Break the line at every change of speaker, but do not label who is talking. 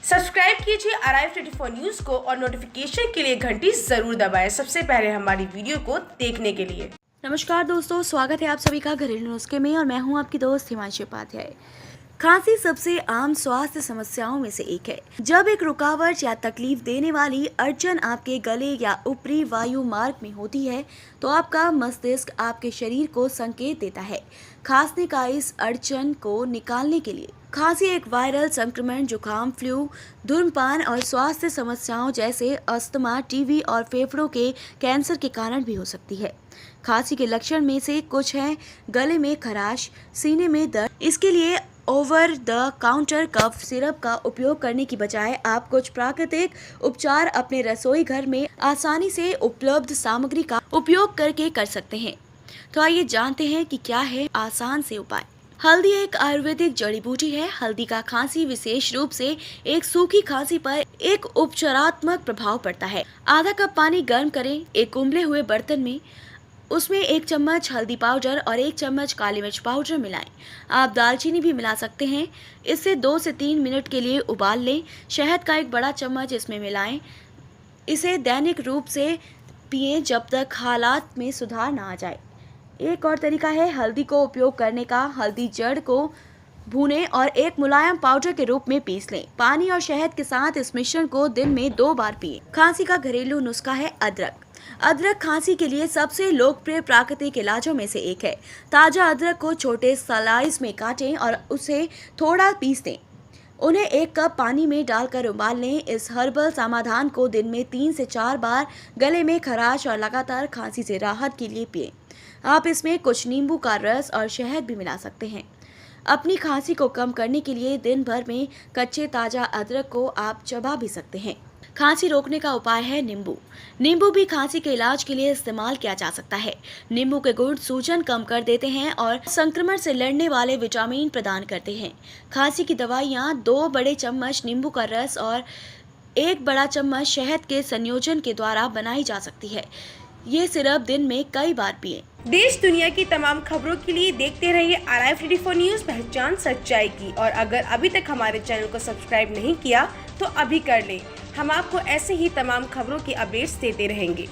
Subscribe कीजिए RI24 news को और नोटिफिकेशन के लिए घंटी जरूर दबाएं सबसे पहले हमारी वीडियो को देखने के लिए।
नमस्कार दोस्तों, स्वागत है आप सभी का घरेलू नुस्खे में और मैं हूं आपकी दोस्त हिमांशी उपाध्याय। खांसी सबसे आम स्वास्थ्य समस्याओं में से एक है। जब एक रुकावट या तकलीफ देने वाली अड़चन आपके गले या ऊपरी वायु मार्ग में होती है तो आपका मस्तिष्क आपके शरीर को संकेत देता है खांसने का। इस अड़चन को निकालने के लिए खांसी एक वायरल संक्रमण, जुकाम, फ्लू, धूम्रपान और स्वास्थ्य समस्याओं जैसे अस्थमा, टीबी और फेफड़ों के कैंसर के कारण भी हो सकती है। खांसी के लक्षण में से कुछ हैं गले में खराश, सीने में दर्द। इसके लिए over the counter cough syrup का उपयोग करने की बजाय आप कुछ प्राकृतिक उपचार अपने रसोई घर में आसानी से उपलब्ध सामग्री का उपयोग करके कर सकते हैं। तो आइए जानते हैं कि क्या है आसान से उपाय। हल्दी एक आयुर्वेदिक जड़ी बूटी है। हल्दी का खांसी, विशेष रूप से एक सूखी खांसी पर एक उपचारात्मक प्रभाव पड़ता है। आधा कप पानी गर्म करें। एक उबले हुए बर्तन में उसमें 1 चम्मच हल्दी पाउडर और 1 चम्मच काली मिर्च पाउडर मिलाएं। आप दालचीनी भी मिला सकते हैं। इसे 2 से 3 मिनट के लिए उबाल लें। शहद का 1 बड़ा चम्मच इसमें मिलाएं। इसे दैनिक रूप से पिएं जब तक हालात में सुधार ना आ जाए। एक और तरीका है हल्दी को उपयोग करने का। हल्दी जड़ को भूनें और एक मुलायम पाउडर के रूप में पीस लें। पानी और शहद के साथ इस मिश्रण को दिन में 2 बार पिएं। खांसी का घरेलू नुस्खा है अदरक। अदरक खांसी के लिए सबसे लोकप्रिय प्राकृतिक इलाजों में से एक है। ताजा अदरक को छोटे स्लाइस में काटें और उसे थोड़ा पीस दें। उन्हें 1 कप पानी में डालकर उबाल लें। इस हर्बल समाधान को दिन में 3 से 4 बार गले में खराश और लगातार खांसी से राहत के लिए पिएं। आप इसमें कुछ नींबू का रस और शहद भी मिला सकते हैं। अपनी खांसी को कम करने के लिए दिन भर में कच्चे ताजा अदरक को आप चबा भी सकते हैं। खांसी रोकने का उपाय है नींबू। नींबू भी खांसी के इलाज के लिए इस्तेमाल किया जा सकता है। नींबू के गुण सूजन कम कर देते हैं और संक्रमण से लड़ने वाले विटामिन प्रदान करते हैं। खांसी की दवाइयाँ 2 बड़े चम्मच नींबू का रस और 1 बड़ा चम्मच शहद के संयोजन के द्वारा बनाई जा सकती है। ये सिरप दिन में कई बार पिएं।
देश दुनिया की तमाम खबरों के लिए देखते रहिए RI24 न्यूज, पहचान सच्चाई की। और अगर अभी तक हमारे चैनल को सब्सक्राइब नहीं किया तो अभी कर ले। हम आपको ऐसे ही तमाम खबरों की अपडेट्स देते रहेंगे।